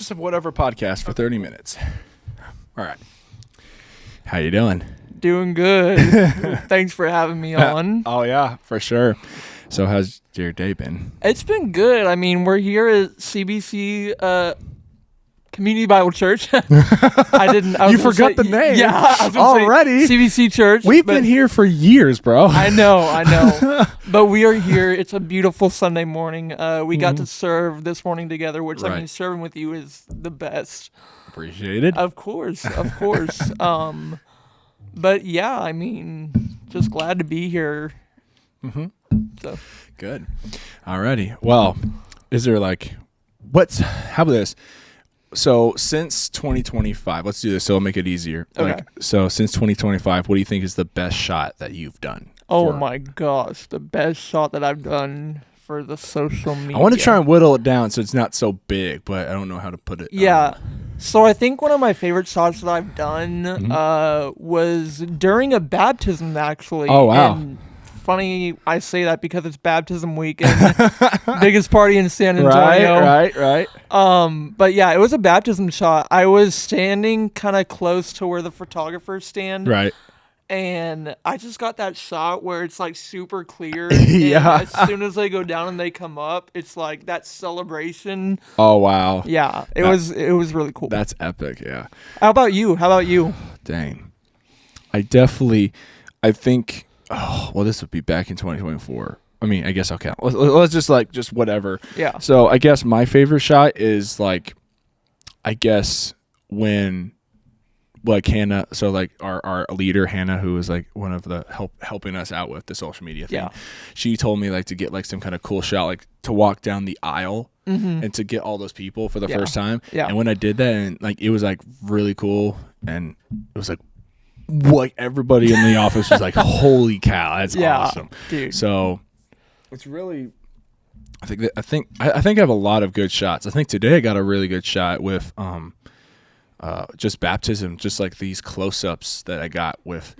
Justice of Whatever podcast for 30 minutes. All right. How you doing? Doing good. Thanks for having me on. Oh, yeah, for sure. So how's your day been? It's been good. I mean, we're here at CBC Community Bible Church. You forgot the name. Yeah. I was already. CBC Church. We've been here for years, bro. I know. But we are here. It's a beautiful Sunday morning. We got to serve this morning together, which, I mean, serving with you is the best. Appreciated. Of course. But yeah, I mean, just glad to be here. Mm-hmm. So good. Alrighty. Well, is there how about this? So since 2025, let's do this so it'll make it easier. Okay. So since 2025, what do you think is the best shot that you've done? Oh my gosh, the best shot that I've done for the social media. I want to try and whittle it down so it's not so big, but I don't know how to put it. Yeah. So I think one of my favorite shots that I've done was during a baptism, actually. Oh, wow. And funny I say that because it's baptism weekend. Biggest party in San Antonio. Right. But yeah, it was a baptism shot. I was standing kind of close to where the photographers stand. Right. And I just got that shot where it's like super clear. Yeah. And as soon as they go down and they come up, it's like that celebration. Oh wow. Yeah. It was really cool. That's epic. Yeah. How about you? Dang. I think. Oh well, this would be back in 2024. I mean, I guess I'll count. Let's just whatever. Yeah. So I guess my favorite shot is when. Hannah, so our leader Hannah, who was one of the helping us out with the social media thing. Yeah. She told me to get some kind of cool shot, to walk down the aisle and to get all those people for the first time. Yeah. And when I did that, and it was really cool, and it was everybody in the office was holy cow, that's awesome, dude. So it's really, I think I have a lot of good shots. I think today I got a really good shot with just baptism, just these close-ups that I got with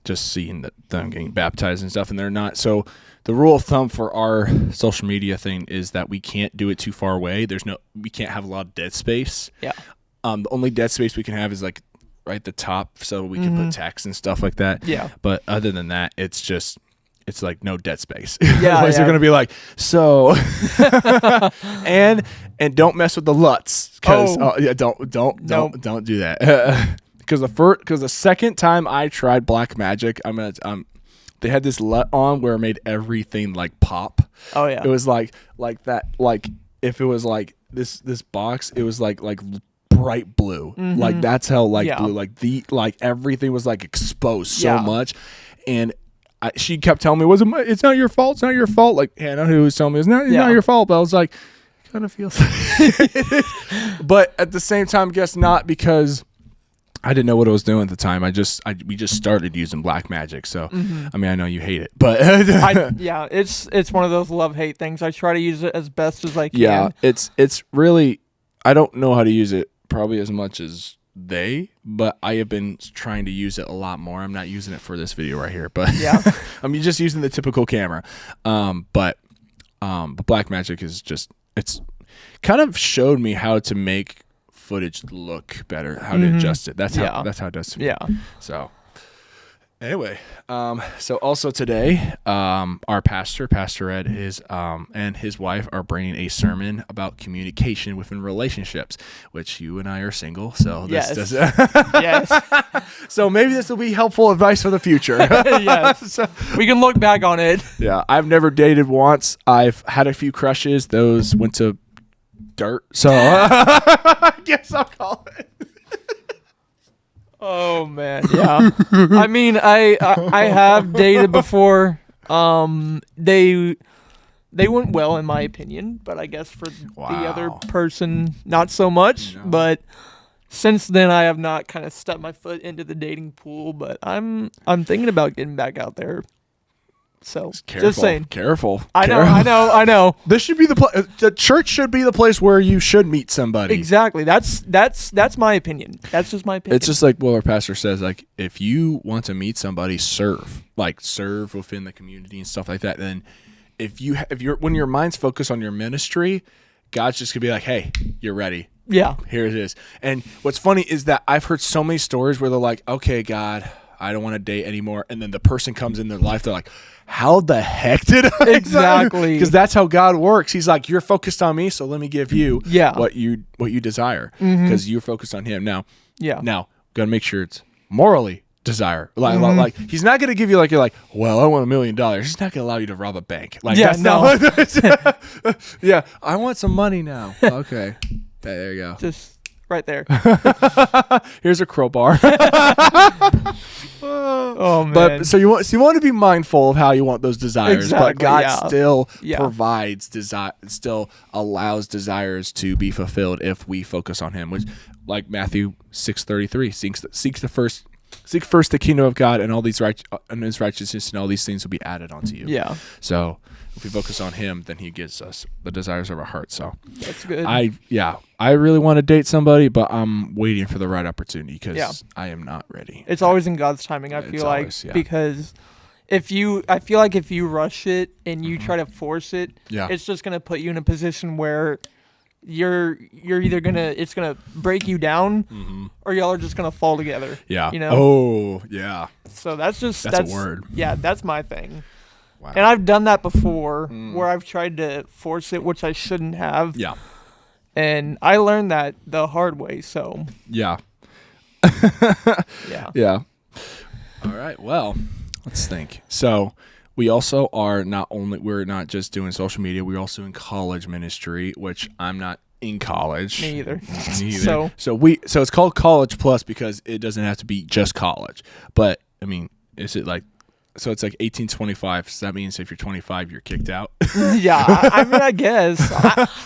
just seeing them getting baptized and stuff, and they're not. So the rule of thumb for our social media thing is that we can't do it too far away. We can't have a lot of dead space. Yeah. The only dead space we can have is right at the top, so we can put text and stuff like that. Yeah. But other than that, it's no dead space. Yeah. Otherwise they're gonna be so and don't mess with the LUTs, because don't do that. Because the second time I tried Blackmagic, they had this LUT on where it made everything pop. Oh yeah. It was like that, if it was this box, it was bright blue. Mm-hmm. That's how blue, everything was exposed so much. And she kept telling me, it's not your fault. It's not your fault. Hannah, who was telling me, it's not your fault. But I was kind of feels. But at the same time, guess not, because I didn't know what I was doing at the time. We just started using Blackmagic. So, I mean, I know you hate it, but it's one of those love-hate things. I try to use it as best as I can. Yeah, it's really, I don't know how to use it probably as much as but I have been trying to use it a lot more. I'm not using it for this video right here, but I'm just using the typical camera. But Blackmagic is it's kind of showed me how to make footage look better, how to adjust it. That's how it does to me. Yeah. So anyway, so also today, our Pastor Ed is and his wife are bringing a sermon about communication within relationships, which you and I are single, so this yes. So maybe this will be helpful advice for the future. Yes. So, we can look back on it. Yeah, I've never dated once. I've had a few crushes. Those went to dirt. So I guess I'll call it. Oh man, yeah. I mean, I have dated before. They went well in my opinion, but I guess for the other person, not so much. No. But since then, I have not kind of stepped my foot into the dating pool. But I'm thinking about getting back out there. So just saying, careful. I know. This should be the church should be the place where you should meet somebody. Exactly. That's my opinion. That's just my opinion. It's just like what our pastor says. If you want to meet somebody, serve within the community and stuff like that. Then when your mind's focused on your ministry, God's just gonna be like, hey, you're ready. Yeah. Here it is. And what's funny is that I've heard so many stories where they're like, okay, God, I don't want to date anymore. And then the person comes in their life. They're like, how the heck did I? Exactly. Because that's how God works. He's like, you're focused on me, so let me give you what you desire, because you're focused on him. Now, gotta make sure it's morally desire. Like he's not gonna give you like, you're like, well, I want $1 million. He's not gonna allow you to rob a bank. Like, that's not yeah, I want some money now. Okay, there you go. Just right there. Here's a crowbar. Oh man! But so you want to be mindful of how you want those desires, exactly, but God still provides desire, still allows desires to be fulfilled if we focus on Him. Which, like Matthew 6:33, seek first the kingdom of God, and all these and His righteousness, and all these things will be added onto you. Yeah. So if we focus on Him, then He gives us the desires of our heart. So that's good. I really want to date somebody, but I'm waiting for the right opportunity because I am not ready. It's always in God's timing. I feel like because I feel like if you rush it and you try to force it, it's just gonna put you in a position where you're either it's gonna break you down, or y'all are just gonna fall together. Yeah. You know. Oh yeah. So that's a word. Yeah, that's my thing. Wow. And I've done that before, where I've tried to force it, which I shouldn't have. Yeah. And I learned that the hard way. So. Yeah. Yeah. Yeah. All right. Well, let's think. So we also are we're not just doing social media. We're also in college ministry, which I'm not in college. Me either. So it's called College Plus because it doesn't have to be just college. But I mean, is it like, so it's like 1825. So that means if you're 25, you're kicked out. Yeah. I mean, I guess.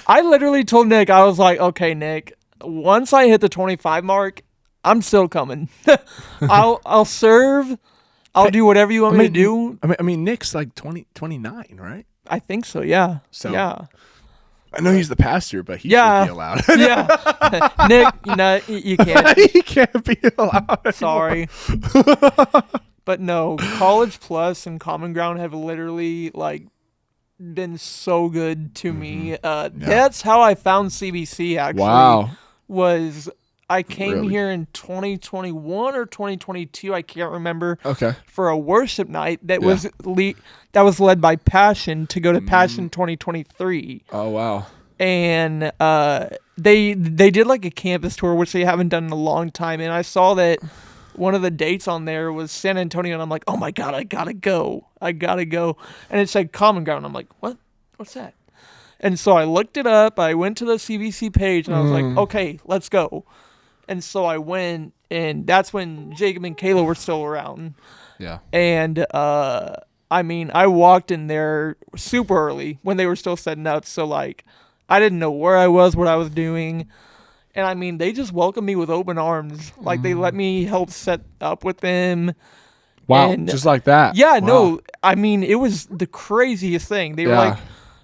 I literally told Nick, I was like, okay, Nick, once I hit the 25 mark, I'm still coming. I'll serve. I'll do whatever you want me to do. I mean, Nick's like 29, right? I think so. Yeah. So yeah. I know he's the pastor, but he should be allowed. Yeah. Nick, you can't. He can't be allowed. Sorry. But no, College Plus and Common Ground have literally been so good to me. That's how I found CBC actually. Wow. Was I came here in 2021 or 2022, I can't remember. Okay. For a worship night that was led by Passion to go to Passion 2023. Oh wow. And they did like a campus tour, which they haven't done in a long time, and I saw that one of the dates on there was San Antonio, and I'm like, oh my God, I gotta go. And it said Common Ground. I'm like, what? What's that? And so I looked it up. I went to the CBC page, and I was like, okay, let's go. And so I went, and that's when Jacob and Kayla were still around. Yeah. And I mean, I walked in there super early when they were still setting up. So I didn't know where I was, what I was doing. And I mean, they just welcomed me with open arms. They let me help set up with them. Wow, and just like that. Yeah, wow. No, I mean, it was the craziest thing. They were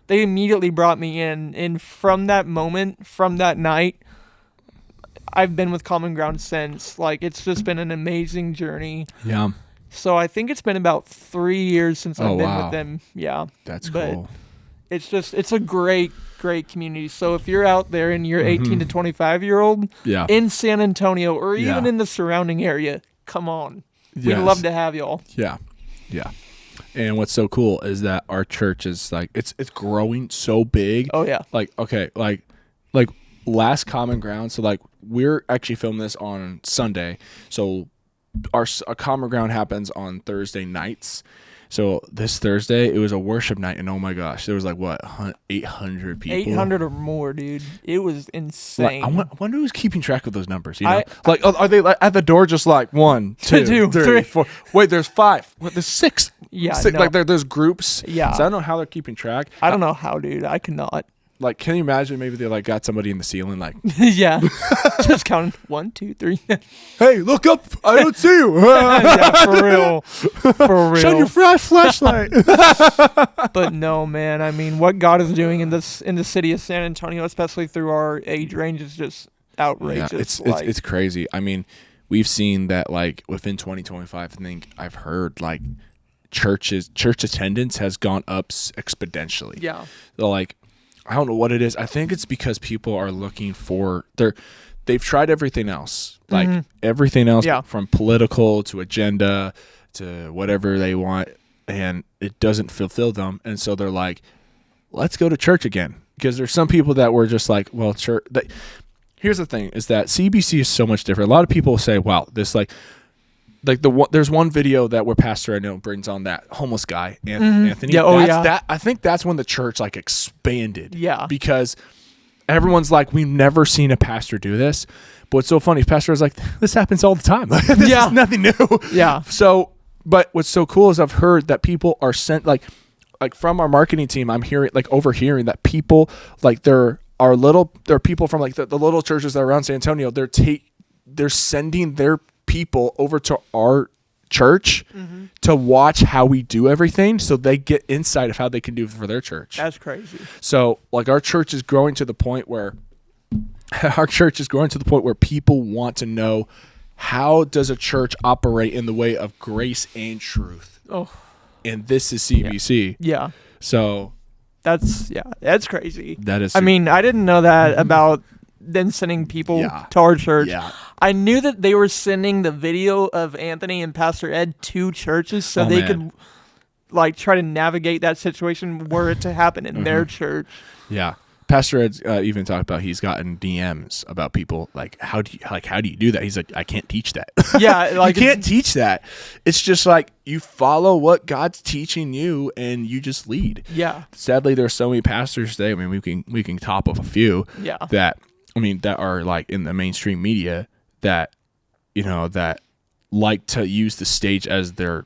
they immediately brought me in. And from that moment, from that night, I've been with Common Ground since. It's just been an amazing journey. Yeah. So I think it's been about 3 years since I've been with them. Yeah. That's cool. It's a great community. So if you're out there and you're 18 to 25-year-old in San Antonio or even in the surrounding area, come on. We'd love to have y'all. Yeah. Yeah. And what's so cool is that our church is it's growing so big. Oh yeah. Last Common Ground. So we're actually filming this on Sunday. So our Common Ground happens on Thursday nights. So this Thursday, it was a worship night, and oh my gosh, there was 800 people. 800 or more, dude. It was insane. I wonder who's keeping track of those numbers. You know, are they at the door just 1, 2, 3, 4? Wait, there's 5. What? There's 6. Yeah, 6, there's groups. Yeah. So I don't know how they're keeping track. I don't know how, dude. I cannot. Can you imagine? Maybe they got somebody in the ceiling, yeah, just counting 1, 2, 3. Hey, look up! I don't see you. Yeah, for real. Shine your flashlight. But no, man. I mean, what God is doing in the city of San Antonio, especially through our age range, is just outrageous. Yeah, it's crazy. I mean, we've seen that within 2025. I think I've heard church attendance has gone up exponentially. Yeah. So I don't know what it is. I think it's because people are looking for they've tried everything else, like everything else, from political to agenda to whatever they want, and it doesn't fulfill them. And so they're like, let's go to church again. Because there's some people that were just like, well, church. Here's the thing: is that CBC is so much different. A lot of people say, wow, this there's one video that where Pastor I know brings on that homeless guy, Anthony. Yeah, I think that's when the church like expanded. Yeah. Because everyone's like, we've never seen a pastor do this. But what's so funny, Pastor is like, this happens all the time. This is nothing new. Yeah. So, but what's so cool is I've heard that people are sent like from our marketing team, I'm overhearing that people like there are people from like the little churches that are around San Antonio. They're sending their people over to our church to watch how we do everything, so they get insight of how they can do it for their church. That's crazy. So like our church is growing to the point where people want to know, how does a church operate in the way of grace and truth? Oh, and this is CBC. Yeah. So that's crazy. That is. I mean, I didn't know that about them sending people to our church. Yeah. I knew that they were sending the video of Anthony and Pastor Ed to churches so they could like try to navigate that situation were it to happen in their church. Yeah. Pastor Ed's even talked about he's gotten DMs about people like, how do you do that? He's like, I can't teach that. Yeah, like you can't teach that. It's just like you follow what God's teaching you and you just lead. Yeah. Sadly, there's so many pastors today. I mean, we can top of a few. Yeah. That are like in the mainstream media that that like to use the stage as their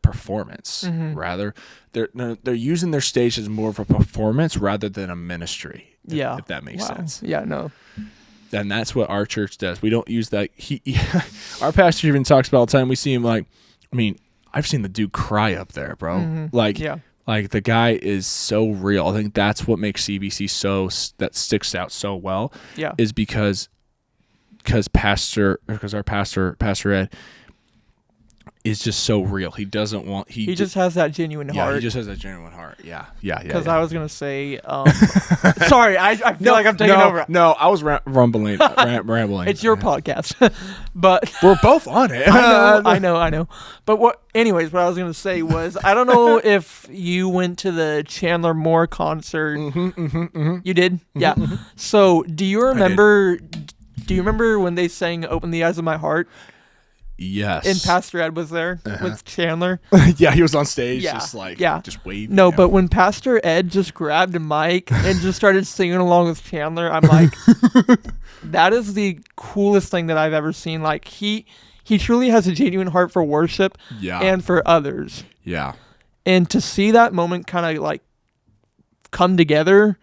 performance. Rather they're using their stage as more of a performance rather than a ministry, if that makes sense. And that's what our church does. We don't use that. Our pastor even talks about all the time. We see him like, I've seen the dude cry up there, bro. Like the guy is so real. I think that's what makes CBC that sticks out so well. Yeah, is because our pastor Ed is just so real. He doesn't want. He just has that genuine heart. Yeah, he just has that genuine heart. Yeah. Because I was gonna say, sorry, I feel like I'm taking over. No, I was rambling. It's your podcast, but we're both on it. I know. But what I was gonna say was, I don't know if you went to the Chandler Moore concert. You did, yeah. So do you remember? Do you remember when they sang "Open the Eyes of My Heart"? Yes. And Pastor Ed was there with Chandler. Yeah, he was on stage just waving. No, but when Pastor Ed just grabbed a mic and just started singing along with Chandler, I'm like, that is the coolest thing that I've ever seen. Like he truly has a genuine heart for worship and for others. Yeah. And to see that moment kind of like come together,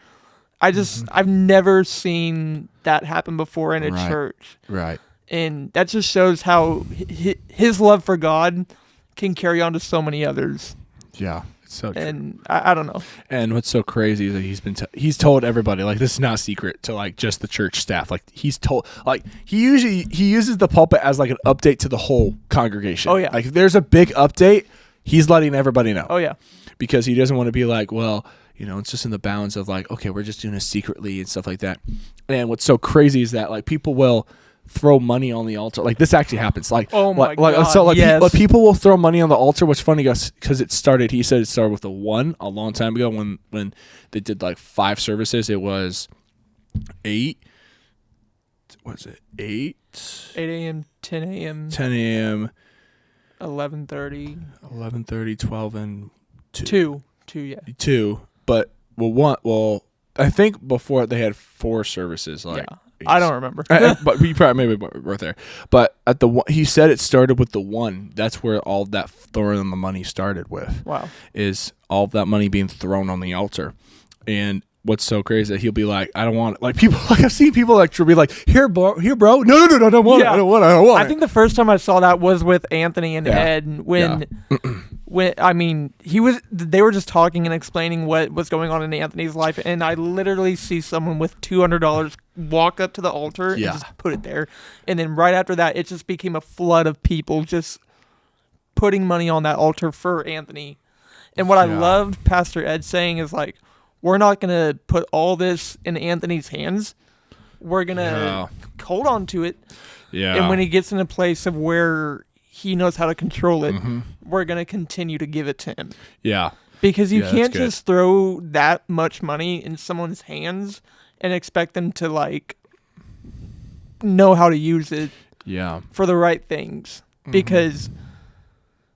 I've never seen that happen before in a church. Right. And that just shows how his love for God can carry on to so many others. Yeah, it's so true. And I don't know. And what's so crazy is that he's told everybody, like, this is not a secret to like just the church staff. Like he's told, like he uses the pulpit as like an update to the whole congregation. Oh yeah. Like if there's a big update, he's letting everybody know. Oh yeah. Because he doesn't want to be like, well, it's just in the bounds of like, okay, we're just doing it secretly and stuff like that. And what's so crazy is that like people will throw money on the altar. Like this actually happens. Like, oh my God. So like yes. People will throw money on the altar. What's funny because he said it started with a 1 a long time ago when they did like 5 services. It was 8. Was it 8? 8 a.m., 10 a.m. 10 a.m. 11:30, 12, and 2. 2, yeah. 2, but I think before they had 4 services. Like. Yeah. I don't remember. But you probably maybe right there. But at he said it started with the 1. That's where all that throwing on the money started with. Wow. Is all of that money being thrown on the altar. And what's so crazy is that he'll be like, I don't want it. Like people, like I've seen people like be like, here, bro. No, I don't want it. I don't want it. I think the first time I saw that was with Anthony and Ed when they were just talking and explaining what was going on in Anthony's life, and I literally see someone with $200 walk up to the altar and just put it there, and then right after that, it just became a flood of people just putting money on that altar for Anthony. And what I loved Pastor Ed saying is like, we're not going to put all this in Anthony's hands. We're going to hold on to it. Yeah. And when he gets in a place of where he knows how to control it, we're going to continue to give it to him. Yeah. Because you can't just throw that much money in someone's hands and expect them to, like, know how to use it for the right things. Because,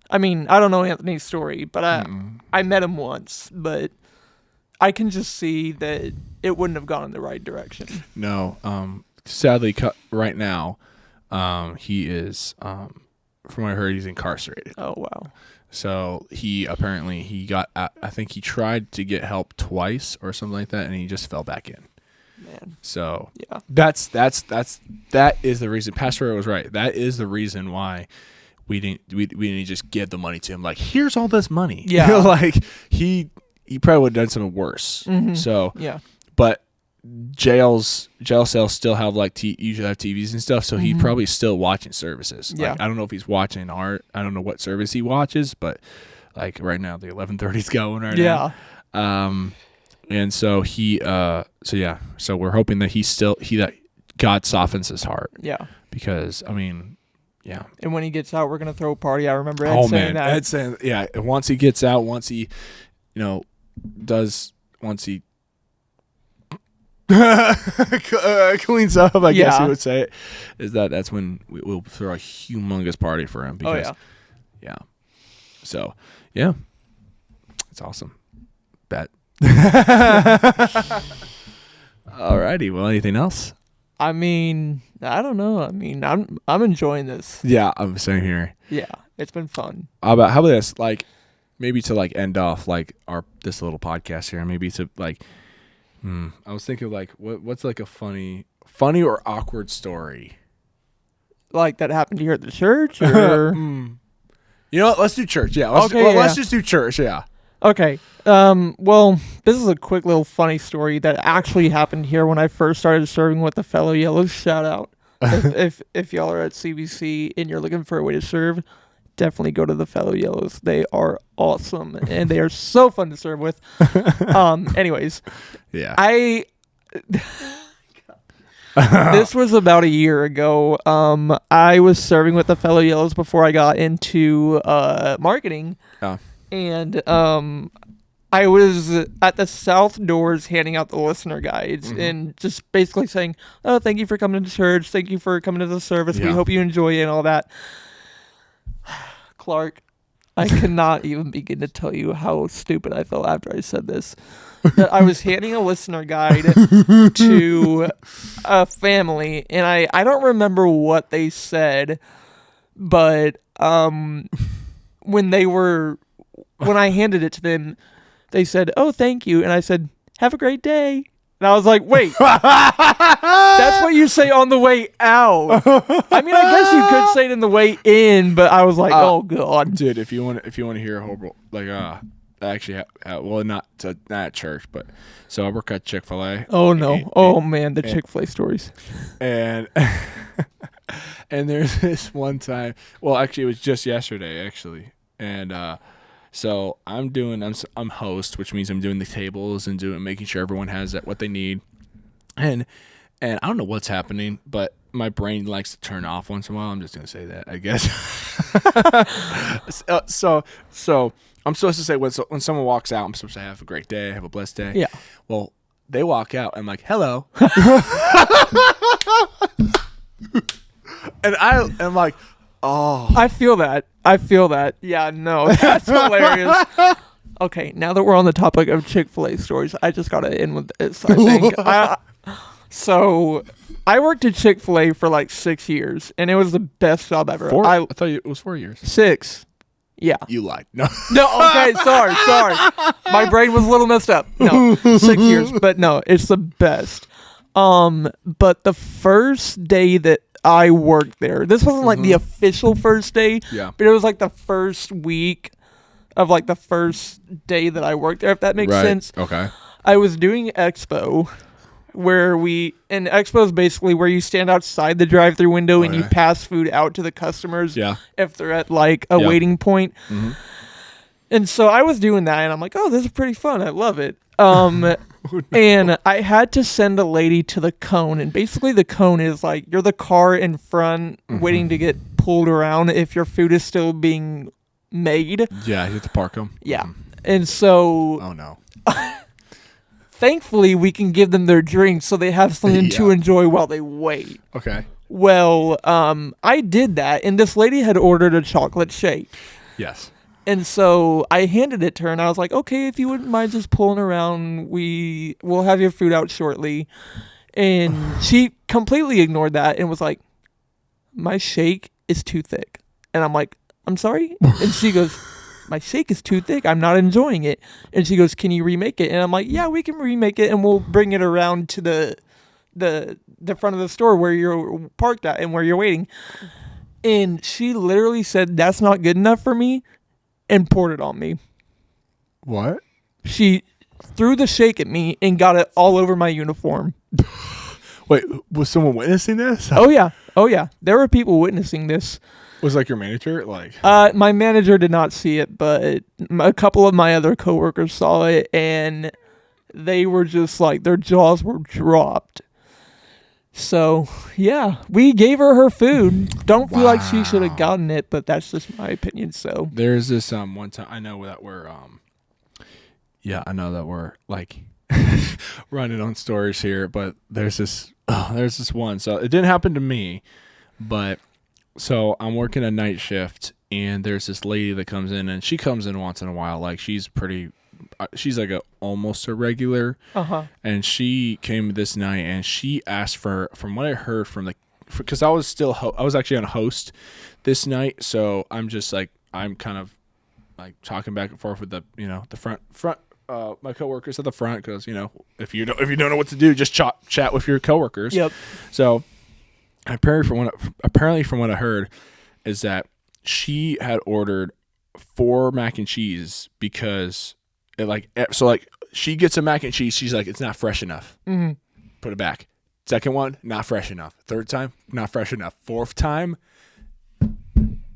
I mean, I don't know Anthony's story, but I met him once, but I can just see that it wouldn't have gone in the right direction. No. Sadly, right now, he is, from what I heard, he's incarcerated. Oh, wow. So he got, I think he tried to get help twice or something like that, and he just fell back in. Man. So yeah, that is the reason. Pastor Ray was right. That is the reason why we didn't just give the money to him. Like, here's all this money. Yeah. Like he probably would have done something worse. So yeah, but jail cells still have usually have TVs and stuff. So he's probably still watching services. Yeah. Like, I don't know if he's watching art. I don't know what service he watches, but like right now the 11:30's going right now. Yeah. And so so we're hoping that that God softens his heart. Yeah. Because, I mean, yeah. And when he gets out, we're going to throw a party. I remember Ed saying that. Ed saying, yeah, once he gets out, once he cleans up, I guess he would say it, that's when we'll throw a humongous party for him. Because, yeah. So, yeah. It's awesome. Bet. Alrighty. Well, anything else? I mean, I don't know. I mean, I'm enjoying this. Yeah, I'm sitting here. Yeah, it's been fun. How about this? Like, maybe to like end off like this little podcast here. Maybe to like, I was thinking like, what's like a funny or awkward story? Like that happened here at the church, or you know what? Let's do church. Yeah. Let's just do church. Yeah. Okay. Well, this is a quick little funny story that actually happened here when I first started serving with the Fellow Yellows. Shout out. If y'all are at CBC and you're looking for a way to serve, definitely go to the Fellow Yellows. They are awesome and they are so fun to serve with. Anyways. Yeah. This was about a year ago. I was serving with the Fellow Yellows before I got into marketing. Oh. And I was at the south doors handing out the listener guides and just basically saying, oh, thank you for coming to church. Thank you for coming to the service. Yeah. We hope you enjoy it and all that. Clarke, I cannot even begin to tell you how stupid I felt after I said this. That I was handing a listener guide to a family, and I don't remember what they said, but when I handed it to them, they said, oh, thank you. And I said, have a great day. And I was like, wait, that's what you say on the way out. I mean, I guess you could say it in the way in, but I was like, oh, God. Dude, if you want to hear a horrible, like, actually, well, not at church, but so I work at Chick-fil-A. Oh, no. The Chick-fil-A stories. And there's this one time, well, actually, it was just yesterday, actually. And, so I'm host, which means I'm doing the tables and making sure everyone has what they need. And I don't know what's happening, but my brain likes to turn off once in a while. I'm just going to say that, I guess. So I'm supposed to say when someone walks out, I'm supposed to have a great day, have a blessed day. Yeah. Well, they walk out. I'm like, hello. And I'm like, oh. I feel that. Yeah, no, that's hilarious. Okay, now that we're on the topic of Chick-fil-A stories, I just got to end with this, I think. So, I worked at Chick-fil-A for like 6 years, and it was the best job ever. I thought it was 4 years. 6. Yeah. You lied. No. No, okay, sorry. My brain was a little messed up. No, 6 years, but no, it's the best. But the first day that I worked there, this wasn't like the official first day, but it was like the first week of like the first day that I worked there, if that makes sense. Okay. I was doing Expo, and Expo is basically where you stand outside the drive-thru window and you pass food out to the customers if they're at like a waiting point. And so I was doing that, and I'm like, oh, this is pretty fun. I love it. And I had to send a lady to the cone, and basically the cone is like you're the car in front waiting to get pulled around if your food is still being made. Yeah, you have to park them. Yeah. And so oh no. Thankfully we can give them their drinks so they have something to enjoy while they wait. Okay. Well, I did that, and this lady had ordered a chocolate shake. Yes. And so I handed it to her, and I was like, okay, if you wouldn't mind just pulling around, we'll have your food out shortly. And she completely ignored that and was like, my shake is too thick. And I'm like, I'm sorry? And she goes, my shake is too thick. I'm not enjoying it. And she goes, can you remake it? And I'm like, yeah, we can remake it, and we'll bring it around to the front of the store where you're parked at and where you're waiting. And she literally said, that's not good enough for me, and poured it on me. What? She threw the shake at me and got it all over my uniform. Wait, was someone witnessing this? Oh yeah. There were people witnessing this. Was like your manager? Like, my manager did not see it, but a couple of my other coworkers saw it, and they were just like, their jaws were dropped. So, yeah, we gave her food. Don't feel like she should have gotten it, but that's just my opinion. So there's this one time I know that we're like running on stories here, but there's this one. So it didn't happen to me, but so I'm working a night shift, and there's this lady that comes in, and she comes in once in a while. Like she's like almost a regular. And she came this night, and she asked for, from what I heard because I was actually on host this night, so I'm just like, I'm kind of like talking back and forth with the front my coworkers at the front, because if you don't know what to do, just chat with your coworkers. Yep. So apparently from what I heard is that she had ordered 4 mac and cheese because she gets a mac and cheese. She's like, it's not fresh enough. Mm-hmm. Put it back. Second one, not fresh enough. Third time, not fresh enough. Fourth time,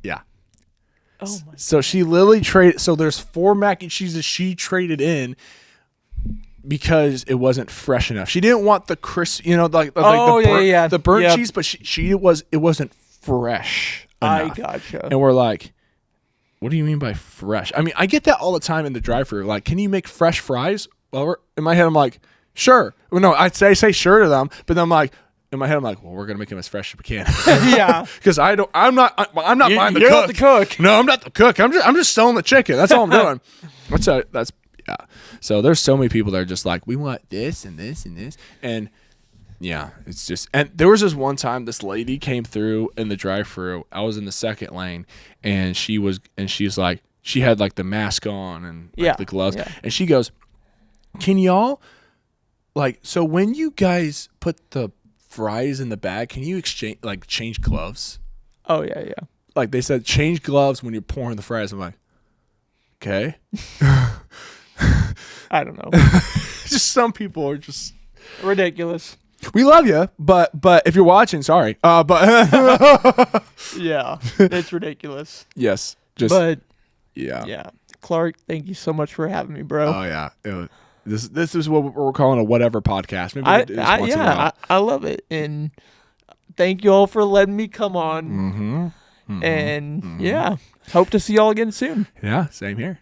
yeah. Oh my! So she literally traded. So there's 4 mac and cheeses she traded in because it wasn't fresh enough. She didn't want the crisp, the burnt cheese, but it wasn't fresh enough. I gotcha. And we're like, what do you mean by fresh? I mean, I get that all the time in the drive-thru. Like, can you make fresh fries? Well, in my head, I'm like, sure. Well, no, I say sure to them, but then I'm like, in my head, I'm like, well, we're gonna make them as fresh as we can. Yeah. Because I'm not buying the cook. You're not the cook. No, I'm not the cook. I'm just selling the chicken. That's all I'm doing. Yeah. So there's so many people that are just like, we want this and this and this, and yeah, it's just. And there was this one time this lady came through in the drive-thru. I was in the second lane, and she's like, she had like the mask on and the gloves, and she goes, "Can y'all so when you guys put the fries in the bag, can you change gloves?" Oh yeah. Like they said, change gloves when you're pouring the fries. I'm like, okay. I don't know. Just some people are just ridiculous. We love you, but if you're watching, sorry. But yeah, it's ridiculous. Yes, yeah. Clarke, thank you so much for having me, bro. Oh yeah, this is what we're calling a whatever podcast. Maybe we'll do this once in a while. I love it, and thank you all for letting me come on. Mm-hmm. And yeah, hope to see y'all again soon. Yeah, same here.